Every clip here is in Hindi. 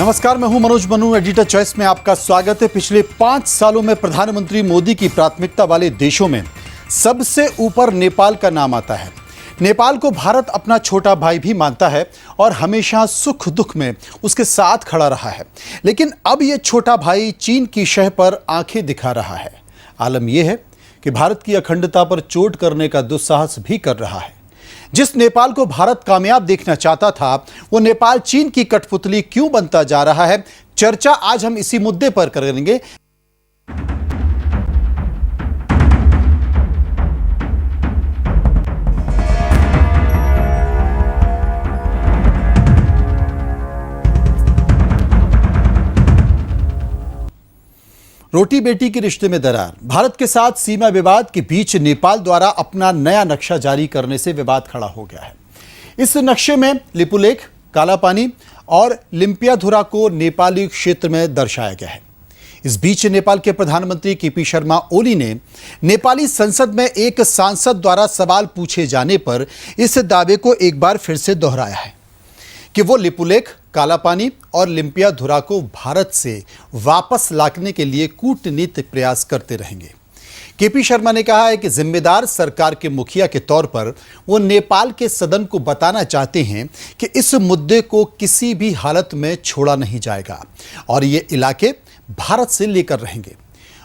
नमस्कार, मैं हूं मनोज मनु। एडिटर चॉइस में आपका स्वागत है। पिछले 5 सालों में प्रधानमंत्री मोदी की प्राथमिकता वाले देशों में सबसे ऊपर नेपाल का नाम आता है। नेपाल को भारत अपना छोटा भाई भी मानता है और हमेशा सुख दुख में उसके साथ खड़ा रहा है। लेकिन अब यह छोटा भाई चीन की शह पर आंखें दिखा रहा है। आलम यह है कि भारत की अखंडता पर चोट करने का दुस्साहस भी कर रहा है। जिस नेपाल को भारत कामयाब देखना चाहता था, वो नेपाल चीन की कठपुतली क्यों बनता जा रहा है? चर्चा आज हम इसी मुद्दे पर करेंगे। रोटी बेटी के रिश्ते में दरार। भारत के साथ सीमा विवाद के बीच नेपाल द्वारा अपना नया नक्शा जारी करने से विवाद खड़ा हो गया है। इस नक्शे में लिपुलेख, कालापानी और लिम्पियाधुरा को नेपाली क्षेत्र में दर्शाया गया है। इस बीच नेपाल के प्रधानमंत्री केपी शर्मा ओली ने नेपाली संसद में एक सांसद द्वारा सवाल पूछे जाने पर इस दावे को एक बार फिर से दोहराया है कि वो लिपुलेख, कालापानी और लिम्पियाधुरा को भारत से वापस लाने के लिए कूटनीतिक प्रयास करते रहेंगे। केपी शर्मा ने कहा है कि जिम्मेदार सरकार के मुखिया के तौर पर वो नेपाल के सदन को बताना चाहते हैं कि इस मुद्दे को किसी भी हालत में छोड़ा नहीं जाएगा और ये इलाके भारत से लेकर रहेंगे।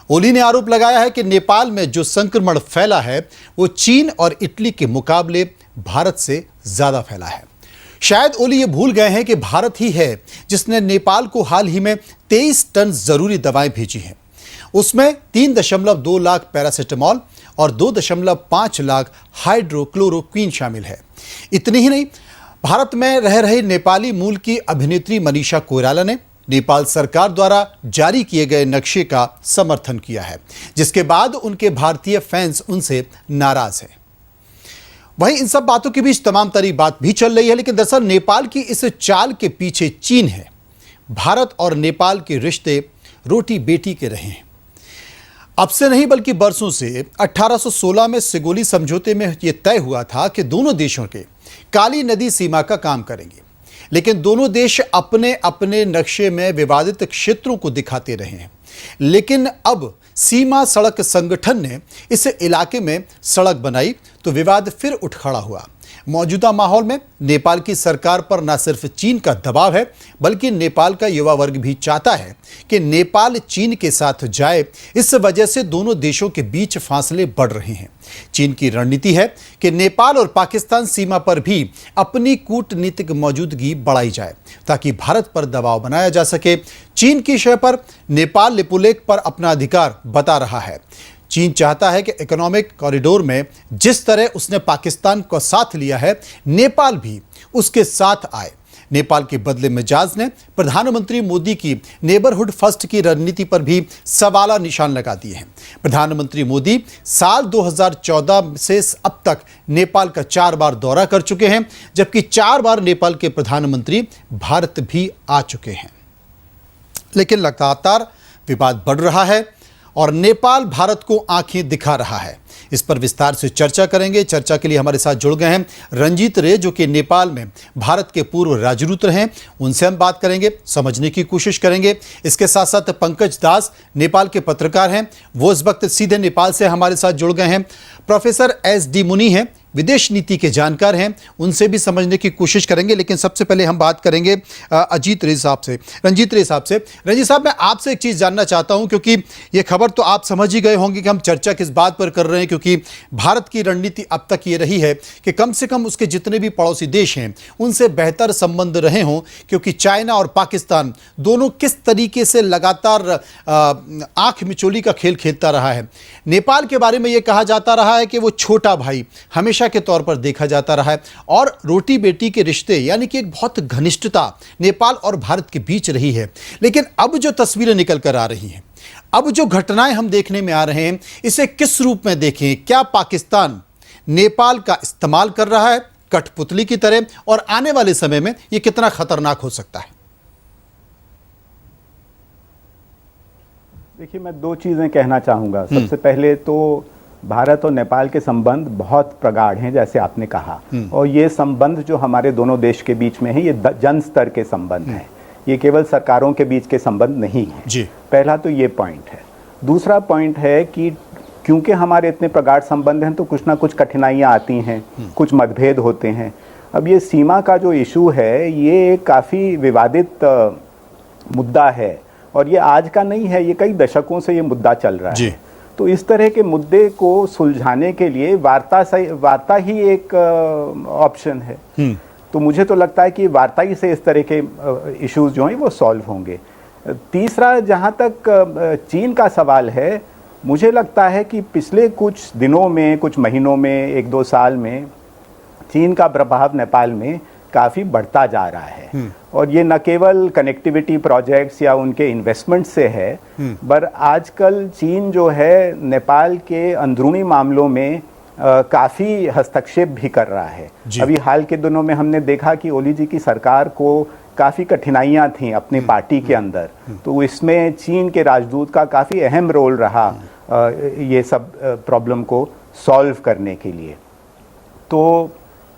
ओली ने आरोप लगाया है कि नेपाल में जो संक्रमण फैला है वो चीन और इटली के मुकाबले भारत से ज्यादा फैला है। शायद ओली ये भूल गए हैं कि भारत ही है जिसने नेपाल को हाल ही में 23 टन जरूरी दवाएं भेजी हैं। उसमें 3.2 लाख पैरासिटामॉल और 2.5 लाख हाइड्रोक्लोरोक्वीन शामिल है। इतनी ही नहीं, भारत में रह रही नेपाली मूल की अभिनेत्री मनीषा कोइराला ने नेपाल सरकार द्वारा जारी किए गए नक्शे का समर्थन किया है, जिसके बाद उनके भारतीय फैंस उनसे नाराज हैं। वहीं इन सब बातों के बीच तमाम तरह बात भी चल रही है, लेकिन दरअसल नेपाल की इस चाल के पीछे चीन है। भारत और नेपाल के रिश्ते रोटी बेटी के रहे हैं। अब से नहीं बल्कि बरसों से 1816 में सिगोली समझौते में यह तय हुआ था कि दोनों देशों के काली नदी सीमा का काम करेंगे, लेकिन दोनों देश अपने अपने नक्शे में विवादित क्षेत्रों को दिखाते रहे हैं। लेकिन अब सीमा सड़क संगठन ने इस इलाके में सड़क बनाई तो विवाद फिर उठ खड़ा हुआ। मौजूदा माहौल में नेपाल की सरकार पर न सिर्फ चीन का दबाव है, बल्कि नेपाल का युवा वर्ग भी चाहता है कि नेपाल चीन के साथ जाए। इस वजह से दोनों देशों के बीच फासले बढ़ रहे हैं। चीन की रणनीति है कि नेपाल और पाकिस्तान सीमा पर भी अपनी कूटनीतिक मौजूदगी बढ़ाई जाए ताकि भारत पर दबाव बनाया जा सके। चीन की शय पर नेपाल लिपुलेख पर अपना अधिकार बता रहा है। चीन चाहता है कि इकोनॉमिक कॉरिडोर में जिस तरह उसने पाकिस्तान को साथ लिया है, नेपाल भी उसके साथ आए। नेपाल के बदले मिजाज ने प्रधानमंत्री मोदी की नेबरहुड फर्स्ट की रणनीति पर भी सवाल निशान लगा दिए हैं। प्रधानमंत्री मोदी साल 2014 से अब तक नेपाल का 4 बार दौरा कर चुके हैं, जबकि 4 बार नेपाल के प्रधानमंत्री भारत भी आ चुके हैं। लेकिन लगातार विवाद बढ़ रहा है और नेपाल भारत को आंखें दिखा रहा है। इस पर विस्तार से चर्चा करेंगे। चर्चा के लिए हमारे साथ जुड़ गए हैं रंजीत रे, जो कि नेपाल में भारत के पूर्व राजदूत रहे हैं। उनसे हम बात करेंगे, समझने की कोशिश करेंगे। इसके साथ साथ पंकज दास नेपाल के पत्रकार हैं, वो इस वक्त सीधे नेपाल से हमारे साथ जुड़ गए हैं। प्रोफेसर SD मुनि हैं, विदेश नीति के जानकार हैं, उनसे भी समझने की कोशिश करेंगे। लेकिन सबसे पहले हम बात करेंगे रंजीत रे साहब से। रंजीत साहब, मैं आपसे एक चीज़ जानना चाहता हूं, क्योंकि ये खबर तो आप समझ ही गए होंगे कि हम चर्चा किस बात पर कर रहे हैं, क्योंकि भारत की रणनीति अब तक ये रही है कि कम से कम उसके जितने भी पड़ोसी देश हैं उनसे बेहतर संबंध रहे हों, क्योंकि चाइना और पाकिस्तान दोनों किस तरीके से लगातार आंख मिचोली का खेल खेलता रहा है। नेपाल के बारे में ये कहा जाता रहा है कि वो छोटा भाई हमेशा के तौर पर देखा जाता रहा है और रोटी बेटी के रिश्ते यानी कि एक बहुत घनिष्ठता नेपाल और भारत के बीच रही है। लेकिन अब जो तस्वीरें निकल कर आ रही हैं, अब जो घटनाएं हम देखने में आ रहे हैं, इसे किस रूप में देखें? क्या पाकिस्तान नेपाल का इस्तेमाल कर रहा है कठपुतली की तरह, और आने वाले समय में यह कितना खतरनाक हो सकता है? देखिए, मैं 2 चीजें कहना चाहूंगा। सबसे पहले तो भारत और नेपाल के संबंध बहुत प्रगाढ़ हैं, जैसे आपने कहा, और ये संबंध जो हमारे दोनों देश के बीच में है, ये जन स्तर के संबंध हैं। ये केवल सरकारों के बीच के संबंध नहीं है जी। पहला तो ये पॉइंट है। दूसरा पॉइंट है कि क्योंकि हमारे इतने प्रगाढ़ संबंध हैं तो कुछ ना कुछ कठिनाइयाँ आती हैं, कुछ मतभेद होते हैं। अब ये सीमा का जो इशू है ये काफ़ी विवादित मुद्दा है और ये आज का नहीं है, ये कई दशकों से ये मुद्दा चल रहा है। तो इस तरह के मुद्दे को सुलझाने के लिए वार्ता ही एक ऑप्शन है। तो मुझे तो लगता है कि वार्ता ही से इस तरह के इश्यूज जो हैं वो सॉल्व होंगे। तीसरा, जहाँ तक चीन का सवाल है, मुझे लगता है कि पिछले कुछ दिनों में, कुछ महीनों में, 1-2 साल में चीन का प्रभाव नेपाल में काफ़ी बढ़ता जा रहा है। और ये न केवल कनेक्टिविटी प्रोजेक्ट्स या उनके इन्वेस्टमेंट से है, पर आजकल चीन जो है नेपाल के अंदरूनी मामलों में काफ़ी हस्तक्षेप भी कर रहा है। अभी हाल के दिनों में हमने देखा कि ओली जी की सरकार को काफ़ी कठिनाइयाँ थीं अपनी पार्टी के अंदर, तो इसमें चीन के राजदूत का काफ़ी अहम रोल रहा ये सब प्रॉब्लम को सॉल्व करने के लिए। तो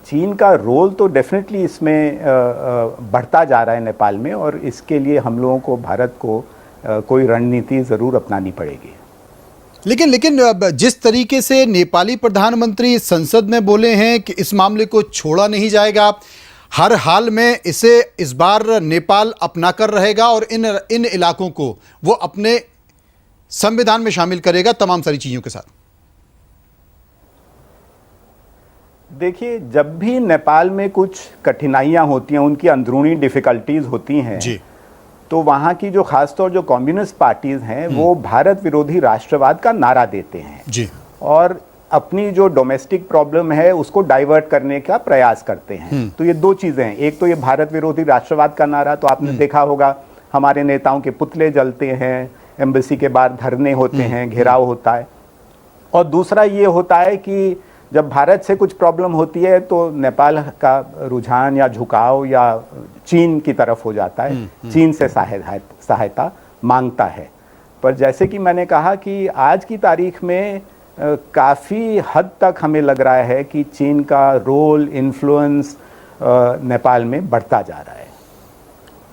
चीन का रोल तो डेफिनेटली इसमें बढ़ता जा रहा है नेपाल में, और इसके लिए हम लोगों को, भारत को कोई रणनीति ज़रूर अपनानी पड़ेगी। लेकिन जिस तरीके से नेपाली प्रधानमंत्री संसद में बोले हैं कि इस मामले को छोड़ा नहीं जाएगा, हर हाल में इसे इस बार नेपाल अपना कर रहेगा और इन इलाकों को वो अपने संविधान में शामिल करेगा तमाम सारी चीज़ों के साथ। देखिए, जब भी नेपाल में कुछ कठिनाइयाँ होती हैं, उनकी अंदरूनी डिफ़िकल्टीज़ होती हैं जी, तो वहाँ की जो खासतौर जो कम्युनिस्ट पार्टीज़ हैं वो भारत विरोधी राष्ट्रवाद का नारा देते हैं जी, और अपनी जो डोमेस्टिक प्रॉब्लम है उसको डाइवर्ट करने का प्रयास करते हैं। तो ये दो चीज़ें हैं, एक तो ये भारत विरोधी राष्ट्रवाद का नारा, तो आपने देखा होगा हमारे नेताओं के पुतले जलते हैं, एम्बेसी के बाहर धरने होते हैं, घेराव होता है। और दूसरा ये होता है कि जब भारत से कुछ प्रॉब्लम होती है तो नेपाल का रुझान या झुकाव या चीन की तरफ हो जाता है, चीन से सहायता मांगता है। पर जैसे कि मैंने कहा कि आज की तारीख में काफ़ी हद तक हमें लग रहा है कि चीन का रोल, इन्फ्लुएंस नेपाल में बढ़ता जा रहा है।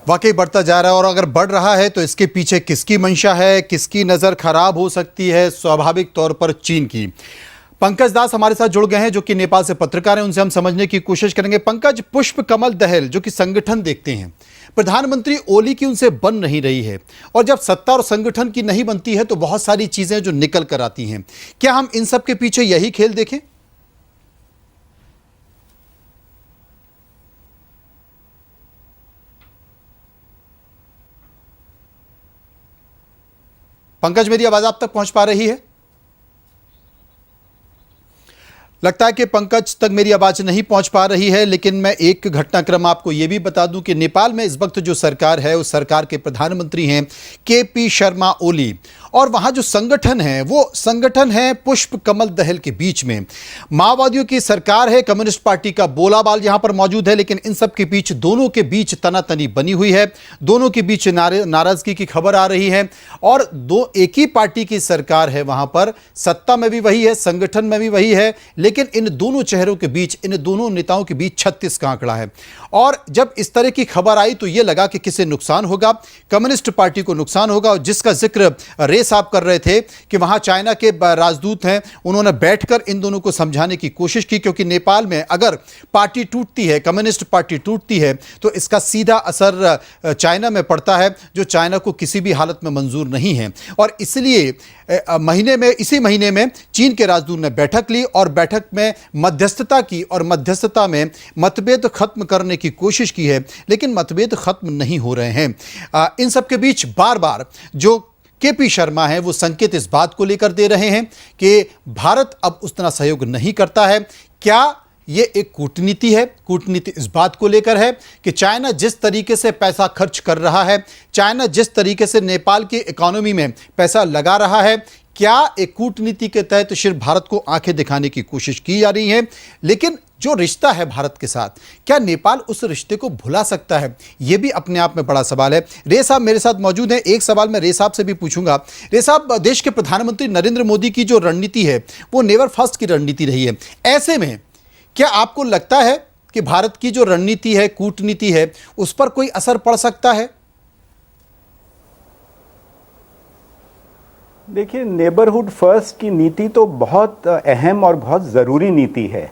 वाकई बढ़ता जा रहा है, और अगर बढ़ रहा है तो इसके पीछे किसकी मंशा है, किसकी नज़र खराब हो सकती है? स्वाभाविक तौर पर चीन की। पंकज दास हमारे साथ जुड़ गए हैं, जो कि नेपाल से पत्रकार हैं, उनसे हम समझने की कोशिश करेंगे। पंकज, पुष्प कमल दहल जो कि संगठन देखते हैं, प्रधानमंत्री ओली की उनसे बन नहीं रही है, और जब सत्ता और संगठन की नहीं बनती है तो बहुत सारी चीजें जो निकल कर आती हैं। क्या हम इन सब के पीछे यही खेल देखें? पंकज, मेरी आवाज आप तक पहुंच पा रही है? लगता है कि पंकज तक मेरी आवाज नहीं पहुंच पा रही है, लेकिन मैं एक घटनाक्रम आपको यह भी बता दूं कि नेपाल में इस वक्त जो सरकार है उस सरकार के प्रधानमंत्री हैं केपी शर्मा ओली, और वहां जो संगठन है वो संगठन है पुष्प कमल दहल के बीच में। माओवादियों की सरकार है, कम्युनिस्ट पार्टी का बोलाबाल यहां पर मौजूद है, लेकिन इन सब के बीच, दोनों के बीच तनातनी बनी हुई है, दोनों के बीच नाराजगी की खबर आ रही है, और दो एक ही पार्टी की सरकार है वहां पर, सत्ता में भी वही है, संगठन में भी वही है, लेकिन इन दोनों चेहरों के बीच, इन दोनों नेताओं के बीच 36 का आंकड़ा है। और जब इस तरह की खबर आई तो यह लगा कि किसे नुकसान होगा, कम्युनिस्ट पार्टी को नुकसान होगा, और जिसका जिक्र रे साहब कर रहे थे कि वहां चाइना के राजदूत हैं, उन्होंने बैठकर इन दोनों को समझाने की कोशिश की, क्योंकि नेपाल में अगर पार्टी टूटती है, कम्युनिस्ट पार्टी टूटती है, तो इसका सीधा असर चाइना में पड़ता है, जो चाइना को किसी भी हालत में मंजूर नहीं है। और इसलिए इसी महीने में चीन के राजदूत ने बैठक ली और बैठक में मध्यस्थता की, और मध्यस्थता में मतभेद खत्म करने की कोशिश की है, लेकिन मतभेद खत्म नहीं हो रहे हैं। इन सब के बीच बार बार जो केपी शर्मा है वो संकेत इस बात को लेकर दे रहे हैं कि भारत अब उतना सहयोग नहीं करता है। क्या ये एक कूटनीति है? कूटनीति इस बात को लेकर है कि चाइना जिस तरीके से पैसा खर्च कर रहा है, चाइना जिस तरीके से नेपाल की इकोनॉमी में पैसा लगा रहा है, क्या एक कूटनीति के तहत सिर्फ भारत को आंखें दिखाने की कोशिश की जा रही है? लेकिन जो रिश्ता है भारत के साथ, क्या नेपाल उस रिश्ते को भुला सकता है? यह भी अपने आप में बड़ा सवाल है। रे साहब मेरे साथ मौजूद हैं, एक सवाल मैं रे साहब से भी पूछूंगा। रे साहब, देश के प्रधानमंत्री नरेंद्र मोदी की जो रणनीति है वो नेवर फर्स्ट की रणनीति रही है। ऐसे में क्या आपको लगता है कि भारत की जो रणनीति है, कूटनीति है, उस पर कोई असर पड़ सकता है? देखिए, नेबरहुड फर्स्ट की नीति तो बहुत अहम और बहुत ज़रूरी नीति है,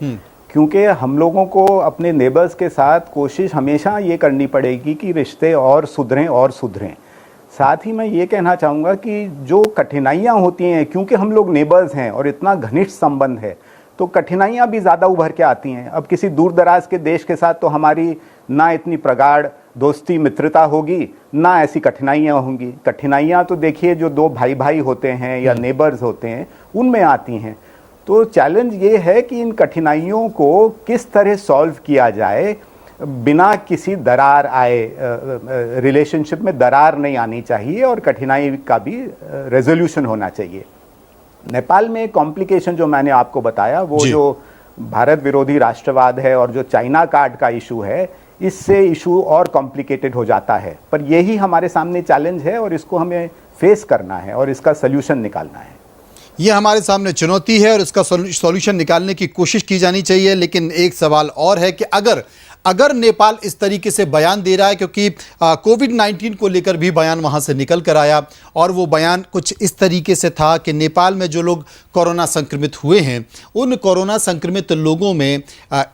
क्योंकि हम लोगों को अपने नेबर्स के साथ कोशिश हमेशा ये करनी पड़ेगी कि रिश्ते और सुधरें। साथ ही मैं ये कहना चाहूँगा कि जो कठिनाइयाँ होती हैं, क्योंकि हम लोग नेबर्स हैं और इतना घनिष्ठ संबंध है, तो कठिनाइयाँ भी ज़्यादा उभर के आती हैं। अब किसी दूर दराज के देश के साथ तो हमारी ना इतनी प्रगाढ़ दोस्ती मित्रता होगी, ना ऐसी कठिनाइयाँ होंगी। कठिनाइयाँ तो देखिए जो दो भाई भाई होते हैं या नेबर्स होते हैं उनमें आती हैं। तो चैलेंज ये है कि इन कठिनाइयों को किस तरह सॉल्व किया जाए बिना किसी दरार आए, रिलेशनशिप में दरार नहीं आनी चाहिए और कठिनाई का भी रेजोल्यूशन होना चाहिए। नेपाल में कॉम्प्लिकेशन जो मैंने आपको बताया, वो जो भारत विरोधी राष्ट्रवाद है और जो चाइना कार्ड का इशू है, इससे इशू और कॉम्प्लिकेटेड हो जाता है। पर यही हमारे सामने चैलेंज है और इसको हमें फेस करना है और इसका सल्यूशन निकालना है। ये हमारे सामने चुनौती है और इसका सॉल्यूशन निकालने की कोशिश की जानी चाहिए। लेकिन एक सवाल और है कि अगर नेपाल इस तरीके से बयान दे रहा है, क्योंकि कोविड-19 को लेकर भी बयान वहां से निकल कर आया और वो बयान कुछ इस तरीके से था कि नेपाल में जो लोग कोरोना संक्रमित हुए हैं, उन कोरोना संक्रमित लोगों में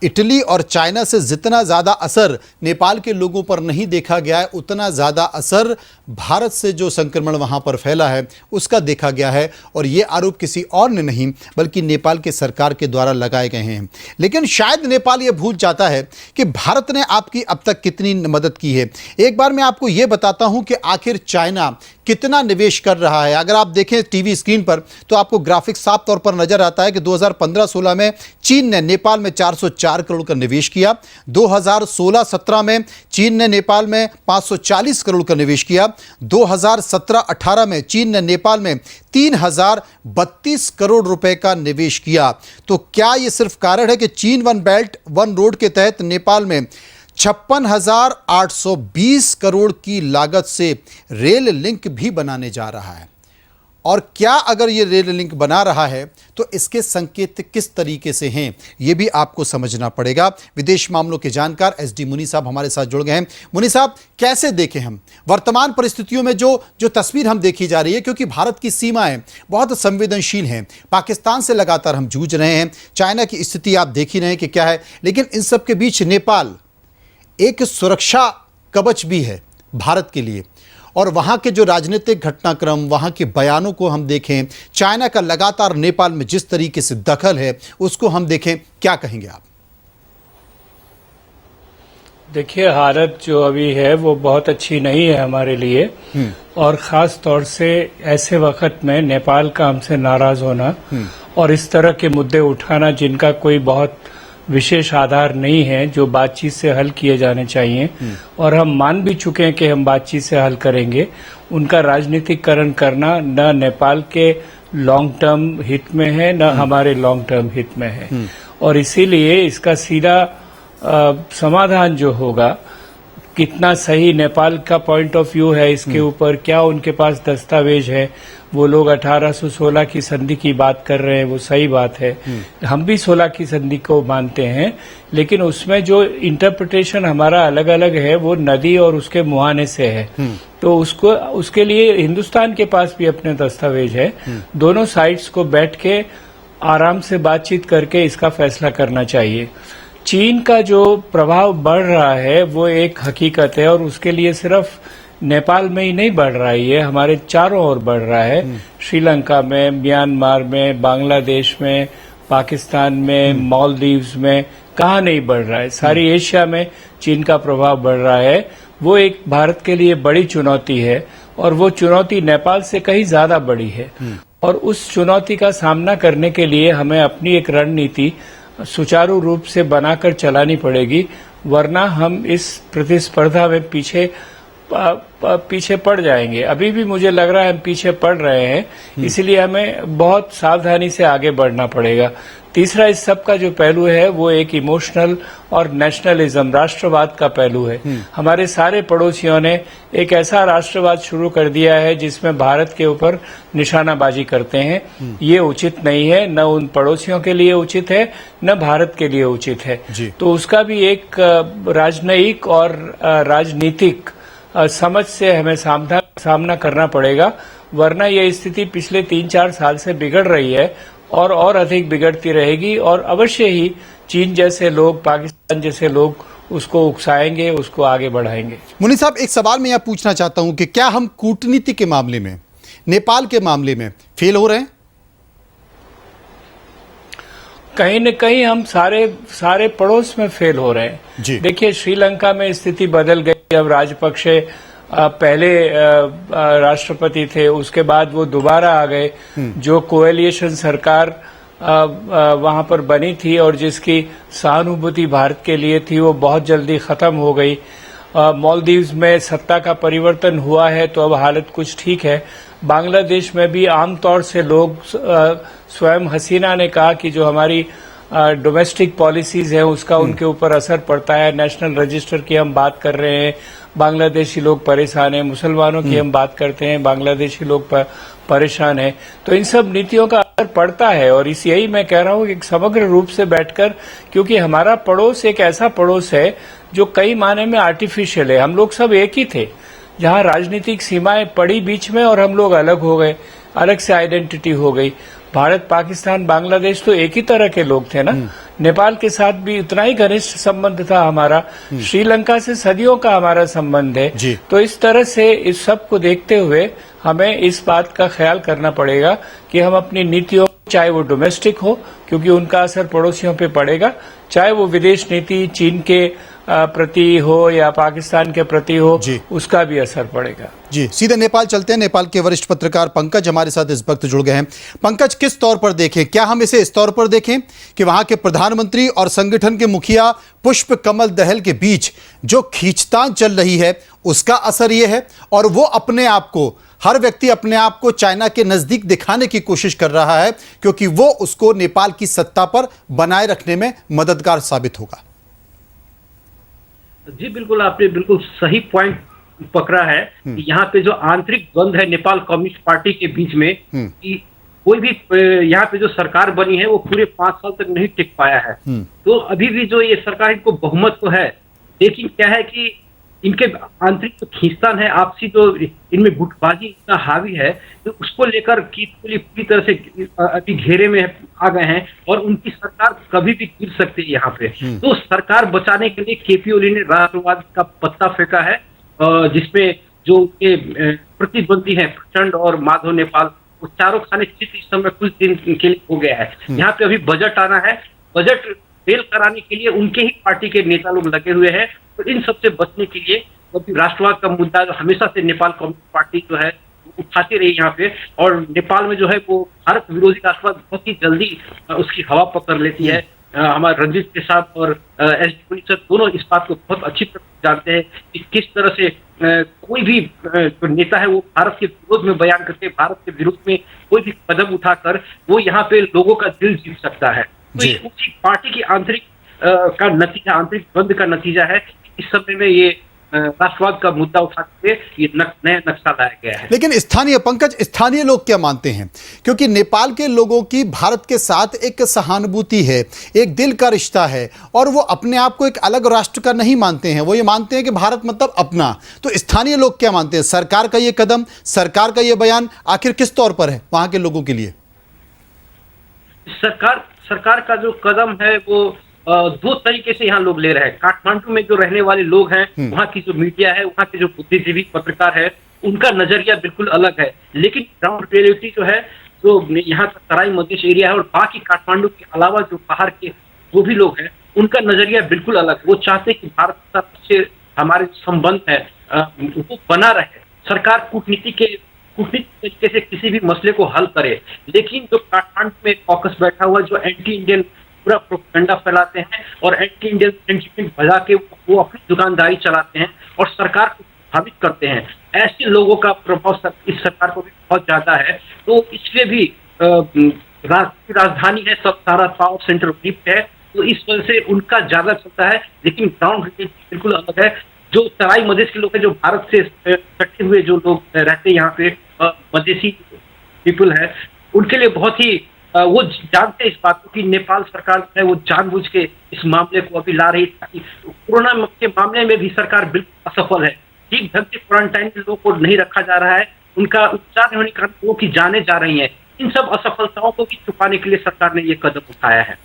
इटली और चाइना से जितना ज़्यादा असर नेपाल के लोगों पर नहीं देखा गया है, उतना ज़्यादा असर भारत से जो संक्रमण वहां पर फैला है उसका देखा गया है। और ये आरोप किसी और ने नहीं बल्कि नेपाल के सरकार के द्वारा लगाए गए हैं। लेकिन शायद नेपाल ये भूल जाता है कि भारत ने आपकी अब तक कितनी मदद की है। एक बार मैं आपको यह बताता हूं कि आखिर चाइना कितना निवेश कर रहा है। अगर आप देखें टीवी स्क्रीन पर तो आपको ग्राफिक साफ तौर पर नजर आता है कि 2015-16 में चीन ने नेपाल में 404 करोड़ का निवेश किया, 2016-17 में चीन ने नेपाल में 540 करोड़ का निवेश किया, 2017-18 में चीन ने नेपाल में 3032 करोड़ रुपए का निवेश किया। तो क्या यह सिर्फ कारण है कि चीन वन बेल्ट वन रोड के तहत नेपाल में 56,820 करोड़ की लागत से रेल लिंक भी बनाने जा रहा है? और क्या अगर ये रेल लिंक बना रहा है तो इसके संकेत किस तरीके से हैं, ये भी आपको समझना पड़ेगा। विदेश मामलों के जानकार एसडी मुनि साहब हमारे साथ जुड़ गए हैं। मुनि साहब, कैसे देखें हम वर्तमान परिस्थितियों में जो तस्वीर हम देखी जा रही है, क्योंकि भारत की सीमाएं बहुत संवेदनशील हैं, पाकिस्तान से लगातार हम जूझ रहे हैं, चाइना की स्थिति आप देख ही रहे हैं कि क्या है, लेकिन इन सब के बीच नेपाल एक सुरक्षा कवच भी है भारत के लिए। और वहां के जो राजनीतिक घटनाक्रम, वहां के बयानों को हम देखें, चाइना का लगातार नेपाल में जिस तरीके से दखल है उसको हम देखें, क्या कहेंगे आप? देखिए, हालत जो अभी है वो बहुत अच्छी नहीं है हमारे लिए, और खास तौर से ऐसे वक्त में नेपाल का हमसे नाराज होना और इस तरह के मुद्दे उठाना जिनका कोई बहुत विशेष आधार नहीं है, जो बातचीत से हल किए जाने चाहिए, और हम मान भी चुके हैं कि हम बातचीत से हल करेंगे, उनका राजनीतिकरण करना न नेपाल के लॉन्ग टर्म हित में है न हमारे लॉन्ग टर्म हित में है। और इसीलिए इसका सीधा समाधान जो होगा, कितना सही नेपाल का पॉइंट ऑफ व्यू है इसके ऊपर, क्या उनके पास दस्तावेज है, वो लोग 1816 की संधि की बात कर रहे हैं, वो सही बात है, हम भी 16 की संधि को मानते हैं, लेकिन उसमें जो इंटरप्रिटेशन हमारा अलग अलग है वो नदी और उसके मुहाने से है। तो उसके लिए हिंदुस्तान के पास भी अपने दस्तावेज है। दोनों साइड्स को बैठ के आराम से बातचीत करके इसका फैसला करना चाहिए। चीन का जो प्रभाव बढ़ रहा है वो एक हकीकत है, और उसके लिए सिर्फ नेपाल में ही नहीं बढ़ रहा है, ये हमारे चारों ओर बढ़ रहा है। श्रीलंका में, म्यांमार में, बांग्लादेश में, पाकिस्तान में, मालदीव्स में, कहाँ नहीं बढ़ रहा है। सारी एशिया में चीन का प्रभाव बढ़ रहा है। वो एक भारत के लिए बड़ी चुनौती है, और वो चुनौती नेपाल से कहीं ज्यादा बड़ी है। और उस चुनौती का सामना करने के लिए हमें अपनी एक रणनीति सुचारू रूप से बनाकर चलानी पड़ेगी, वरना हम इस प्रतिस्पर्धा में पीछे पड़ जाएंगे। अभी भी मुझे लग रहा है हम पीछे पड़ रहे हैं, इसलिए हमें बहुत सावधानी से आगे बढ़ना पड़ेगा। तीसरा इस सब का जो पहलू है वो एक इमोशनल और नेशनलिज्म, राष्ट्रवाद का पहलू है। हमारे सारे पड़ोसियों ने एक ऐसा राष्ट्रवाद शुरू कर दिया है जिसमें भारत के ऊपर निशानाबाजी करते हैं। ये उचित नहीं है, न उन पड़ोसियों के लिए उचित है न भारत के लिए उचित है। तो उसका भी एक राजनयिक और राजनीतिक समझ से हमें सामना करना पड़ेगा, वरना ये स्थिति पिछले 3-4 साल से बिगड़ रही है और अधिक बिगड़ती रहेगी और अवश्य ही चीन जैसे लोग, पाकिस्तान जैसे लोग उसको उकसाएंगे, उसको आगे बढ़ाएंगे। मुनीर साहब, एक सवाल मैं यह पूछना चाहता हूं कि क्या हम कूटनीति के मामले में, नेपाल के मामले में फेल हो रहे हैं? कहीं न कहीं हम सारे पड़ोस में फेल हो रहे हैं जी। देखिए, श्रीलंका में स्थिति बदल गई। अब राजपक्षे पहले राष्ट्रपति थे, उसके बाद वो दोबारा आ गए। जो कोएलिशन सरकार वहां पर बनी थी और जिसकी सहानुभूति भारत के लिए थी, वो बहुत जल्दी खत्म हो गई। मालदीव्स में सत्ता का परिवर्तन हुआ है तो अब हालत कुछ ठीक है। बांग्लादेश में भी आमतौर से लोग, स्वयं हसीना ने कहा कि जो हमारी डोमेस्टिक पॉलिसीज है उसका उनके ऊपर असर पड़ता है। नेशनल रजिस्टर की हम बात कर रहे हैं, बांग्लादेशी लोग परेशान हैं। मुसलमानों की हम बात करते हैं, बांग्लादेशी लोग परेशान हैं। तो इन सब नीतियों का असर पड़ता है और यही मैं कह रहा हूं कि समग्र रूप से बैठकर, क्योंकि हमारा पड़ोस एक ऐसा पड़ोस है जो कई मायने में आर्टिफिशियल है। हम लोग सब एक ही थे, जहां राजनीतिक सीमाएं पड़ी बीच में और हम लोग अलग हो गए, अलग से आइडेंटिटी हो गई। भारत, पाकिस्तान, बांग्लादेश तो एक ही तरह के लोग थे ना। नेपाल के साथ भी उतना ही घनिष्ठ संबंध था हमारा। श्रीलंका से सदियों का हमारा संबंध है। तो इस तरह से इस सब को देखते हुए हमें इस बात का ख्याल करना पड़ेगा कि हम अपनी नीतियों, चाहे वो डोमेस्टिक हो क्योंकि उनका असर पड़ोसियों पे पड़ेगा, चाहे वो विदेश नीति चीन के प्रति हो या पाकिस्तान के प्रति हो, उसका भी असर पड़ेगा। जी, सीधे नेपाल चलते हैं। नेपाल के वरिष्ठ पत्रकार पंकज हमारे साथ इस वक्त जुड़ गए हैं। पंकज, किस तौर पर देखें, क्या हम इसे इस तौर पर देखें कि वहां के प्रधानमंत्री और संगठन के मुखिया पुष्प कमल दहल के बीच जो खींचतान चल रही है उसका असर यह है, और वो अपने आप को, हर व्यक्ति अपने आप को चाइना के नजदीक दिखाने की कोशिश कर रहा है क्योंकि वो उसको नेपाल की सत्ता पर बनाए रखने में मददगार साबित होगा? जी बिल्कुल, आपने बिल्कुल सही पॉइंट पकड़ा है कि यहाँ पे जो आंतरिक द्वंद्व है नेपाल कम्युनिस्ट पार्टी के बीच में, कि कोई भी यहाँ पे जो सरकार बनी है वो पूरे 5 साल तक नहीं टिक पाया है। तो अभी भी जो ये सरकार, इनको बहुमत तो है, लेकिन क्या है कि इनके आंतरिक जो खींचतान है, आपसी जो इनमें गुटबाजी इतना हावी है, तो उसको लेकर पूरी तरह से अभी घेरे में आ गए हैं और उनकी सरकार कभी भी गिर सकती है यहाँ पे। तो सरकार बचाने के लिए केपी ओली ने राष्ट्रवाद का पत्ता फेंका है, जिसमें जो उनके प्रतिद्वंदी हैं प्रचंड और माधव नेपाल, वो चारों खाने चित इस समय कुछ दिन के लिए हो गया है। यहाँ पे अभी बजट आना है, बजट फेल कराने के लिए उनके ही पार्टी के नेता लोग लगे हुए हैं। तो इन सबसे बचने के लिए क्योंकि राष्ट्रवाद का मुद्दा जो हमेशा से नेपाल कम्युनिस्ट पार्टी जो है उठाती रही यहाँ पे, और नेपाल में जो है वो भारत विरोधी राष्ट्रवाद बहुत ही जल्दी उसकी हवा पकड़ लेती है। हमारे रंजीत प्रसाद और एस डी पुनिसर दोनों इस बात को बहुत अच्छी तरह जानते हैं कि किस तरह से कोई भी जो नेता है वो भारत के विरोध में बयान करके, भारत के विरोध में कोई भी कदम उठाकर वो यहाँ पे लोगों का दिल जीत सकता है। तो उसी पार्टी की आंतरिक का नतीजा, आंतरिक द्वंद्व का नतीजा है इस समय में ये राष्ट्रवाद का मुद्दा उठाते हुए ये नया नक्शा लाया गया है। लेकिन स्थानीय लोग क्या मानते हैं? क्योंकि नेपाल के लोगों की भारत के साथ एक सहानुभूति है, एक दिल का रिश्ता है, और वो अपने आप को एक अलग राष्ट्र का नहीं मानते हैं। वो ये मानते हैं कि भारत मतलब अपना। तो स्थानीय लोग क्या मानते हैं? सरकार का ये कदम, सरकार का ये बयान आखिर किस तौर पर है वहां के लोगों के लिए? सरकार का जो कदम है वो दो तरीके से यहाँ लोग ले रहे हैं। काठमांडू में जो रहने वाले लोग हैं, वहाँ की जो मीडिया है, वहाँ के जो बुद्धिजीवी पत्रकार है, उनका नजरिया बिल्कुल अलग है। लेकिन ग्राउंड रियलिटी जो है, जो यहाँ का तराई मधेश एरिया है और बाकी काठमांडू के अलावा जो बाहर के जो भी लोग हैं, उनका नजरिया बिल्कुल अलग। वो चाहते कि भारत के साथ से हमारे संबंध है वो बना रहे। सरकार कूटनीतिक तरीके से किसी भी मसले को हल करे, लेकिन जो काठमांडू में कॉकस बैठा हुआ जो एंटी इंडियन पूरा प्रोपेगेंडा फैलाते हैं और एंटी इंडियन सेंटिमेंट बजा के वो अपनी दुकानदारी चलाते हैं और सरकार को प्रभावित करते हैं, ऐसे लोगों का प्रभाव इस सरकार को भी बहुत ज्यादा है। तो इसलिए भी राजधानी है, सब सारा पावर सेंटर लिफ्ट है, तो इस वजह से उनका ज्यादा चलता है। लेकिन ग्राउंड रियलिटी बिल्कुल अलग है। जो तराई मधेश के लोग हैं, जो भारत से इकट्ठे हुए जो लोग रहते हैं यहाँ पे, मधेसी पीपल है, उनके लिए बहुत ही वो जानते हैं इस बात को कि नेपाल सरकार है वो जानबूझ के इस मामले को अभी ला रही है। कोरोना के मामले में भी सरकार बिल्कुल असफल है। ठीक ढंग से क्वारंटाइन में लोगों को नहीं रखा जा रहा है, उनका उपचार नहीं होने के कारण लोगों की जानें जा रही हैं। इन सब असफलताओं को भी छुपाने के लिए सरकार ने ये कदम उठाया है।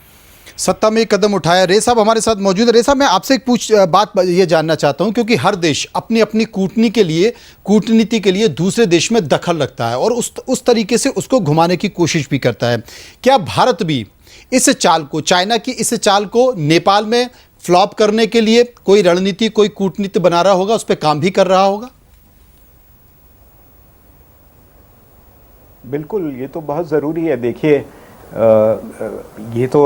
सत्ता में कदम उठाया। रे साहब हमारे साथ मौजूद है। रे साहब, मैं आपसे एक बात ये जानना चाहता हूं, क्योंकि हर देश अपनी अपनी कूटनीति के लिए दूसरे देश में दखल रखता है और उस तरीके से उसको घुमाने की कोशिश भी करता है। क्या भारत भी इस चाल को, चाइना की इस चाल को नेपाल में फ्लॉप करने के लिए कोई रणनीति, कोई कूटनीति बना रहा होगा, उस पर काम भी कर रहा होगा? बिल्कुल, ये तो बहुत ज़रूरी है। देखिए, ये तो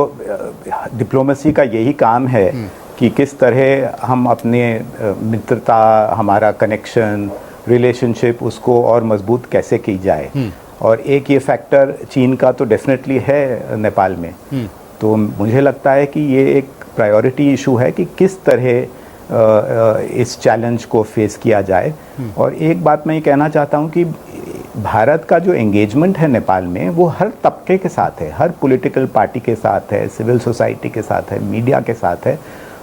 डिप्लोमेसी का यही काम है कि किस तरह हम अपने मित्रता, हमारा कनेक्शन, रिलेशनशिप, उसको और मजबूत कैसे की जाए। और एक ये फैक्टर चीन का तो डेफिनेटली है नेपाल में। तो मुझे लगता है कि ये एक प्रायोरिटी इशू है कि किस तरह इस चैलेंज को फेस किया जाए। और एक बात मैं ये कहना चाहता हूँ कि भारत का जो एंगेजमेंट है नेपाल में, वो हर तबके के साथ है, हर पॉलिटिकल पार्टी के साथ है, सिविल सोसाइटी के साथ है, मीडिया के साथ है।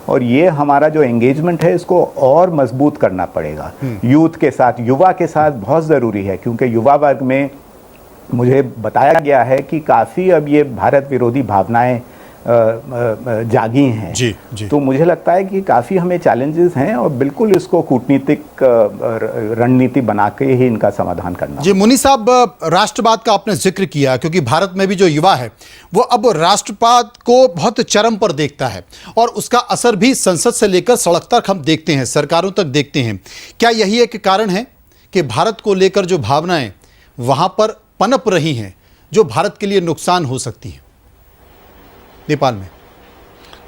और ये हमारा जो एंगेजमेंट है, इसको और मजबूत करना पड़ेगा। यूथ के साथ, युवा के साथ बहुत ज़रूरी है, क्योंकि युवा वर्ग में मुझे बताया गया है कि काफ़ी अब ये भारत विरोधी भावनाएं जागी हैं। जी। तो मुझे लगता है कि काफ़ी हमें चैलेंजेस हैं और बिल्कुल इसको कूटनीतिक रणनीति बना के ही इनका समाधान करना। जी मुनि साहब, राष्ट्रवाद का आपने जिक्र किया, क्योंकि भारत में भी जो युवा है वो अब राष्ट्रवाद को बहुत चरम पर देखता है और उसका असर भी संसद से लेकर सड़क तक हम देखते हैं, सरकारों तक देखते हैं। क्या यही एक कारण है कि भारत को लेकर जो भावनाएं वहां पर पनप रही हैं, जो भारत के लिए नुकसान हो सकती है नेपाल में?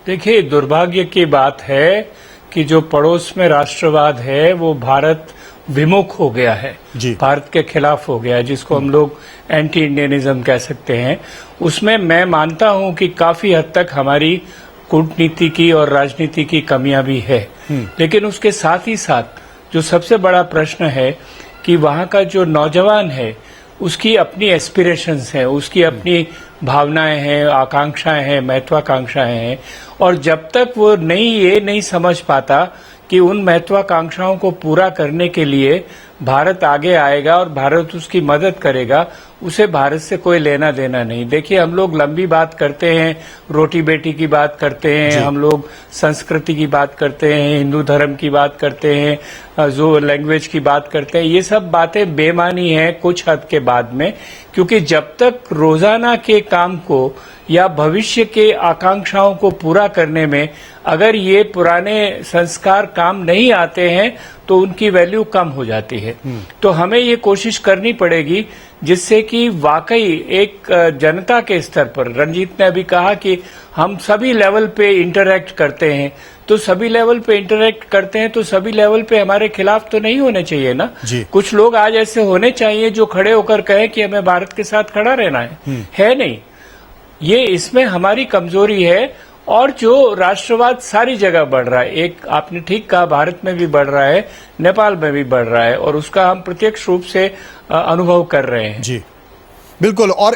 देखिए, दुर्भाग्य की बात है कि जो पड़ोस में राष्ट्रवाद है वो भारत विमुख हो गया है, भारत के खिलाफ हो गया है, जिसको हम लोग एंटी इंडियनिज्म कह सकते हैं। उसमें मैं मानता हूं कि काफी हद तक हमारी कूटनीति की और राजनीति की कमियां भी है, लेकिन उसके साथ ही साथ जो सबसे बड़ा प्रश्न है कि वहां का जो नौजवान है उसकी अपनी एस्पिरेशंस हैं, उसकी अपनी भावनाएं हैं, आकांक्षाएं हैं, महत्वाकांक्षाएं हैं। और जब तक वो ये नहीं समझ पाता कि उन महत्वाकांक्षाओं को पूरा करने के लिए भारत आगे आएगा और भारत उसकी मदद करेगा, उसे भारत से कोई लेना देना नहीं। देखिए, हम लोग लंबी बात करते हैं, रोटी बेटी की बात करते हैं, हम लोग संस्कृति की बात करते हैं, हिंदू धर्म की बात करते हैं, जो लैंग्वेज की बात करते हैं। ये सब बातें बेमानी हैं कुछ हद के बाद में, क्योंकि जब तक रोजाना के काम को या भविष्य के आकांक्षाओं को पूरा करने में अगर ये पुराने संस्कार काम नहीं आते हैं तो उनकी वैल्यू कम हो जाती है। तो हमें ये कोशिश करनी पड़ेगी जिससे कि वाकई एक जनता के स्तर पर, रंजीत ने अभी कहा कि हम सभी लेवल पे इंटरैक्ट करते हैं, तो सभी लेवल पे इंटरैक्ट करते हैं तो सभी लेवल पे हमारे खिलाफ तो नहीं होने चाहिए ना। कुछ लोग आज ऐसे होने चाहिए जो खड़े होकर कहें कि हमें भारत के साथ खड़ा रहना है नहीं। ये इसमें हमारी कमजोरी है। और जो राष्ट्रवाद सारी जगह बढ़ रहा है, एक आपने ठीक कहा, भारत में भी बढ़ रहा है, नेपाल में भी बढ़ रहा है, और उसका हम प्रत्यक्ष रूप से अनुभव कर रहे हैं। जी बिल्कुल। और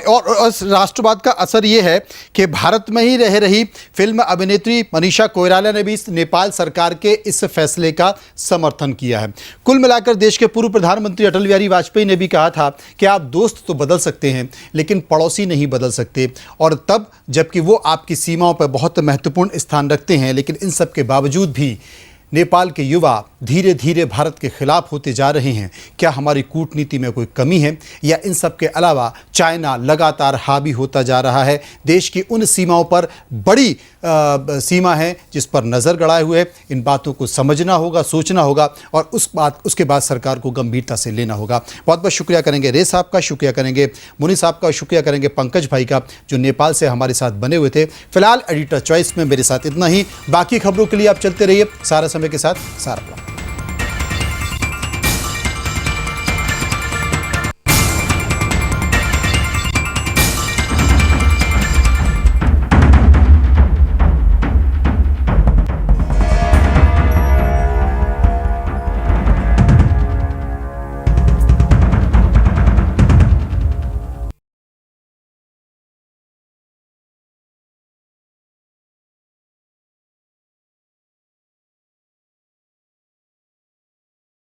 राष्ट्रवाद का असर ये है कि भारत में ही रह रही फिल्म अभिनेत्री मनीषा कोइराला ने भी नेपाल सरकार के इस फैसले का समर्थन किया है। कुल मिलाकर देश के पूर्व प्रधानमंत्री अटल बिहारी वाजपेयी ने भी कहा था कि आप दोस्त तो बदल सकते हैं लेकिन पड़ोसी नहीं बदल सकते, और तब जबकि वो आपकी सीमाओं पर बहुत महत्वपूर्ण स्थान रखते हैं, लेकिन इन सब के बावजूद भी नेपाल के युवा धीरे धीरे भारत के खिलाफ होते जा रहे हैं। क्या हमारी कूटनीति में कोई कमी है, या इन सब के अलावा चाइना लगातार हावी होता जा रहा है? देश की उन सीमाओं पर बड़ी सीमा है जिस पर नज़र गड़ाए हुए, इन बातों को समझना होगा, सोचना होगा, और उसके बाद सरकार को गंभीरता से लेना होगा। बहुत बहुत शुक्रिया करेंगे रे साहब का, शुक्रिया करेंगे मुनि साहब का, शुक्रिया करेंगे पंकज भाई का जो नेपाल से हमारे साथ बने हुए थे। फिलहाल एडिटर चॉइस में मेरे साथ इतना ही। बाकी खबरों के लिए आप चलते रहिए सारा समय के साथ। सारा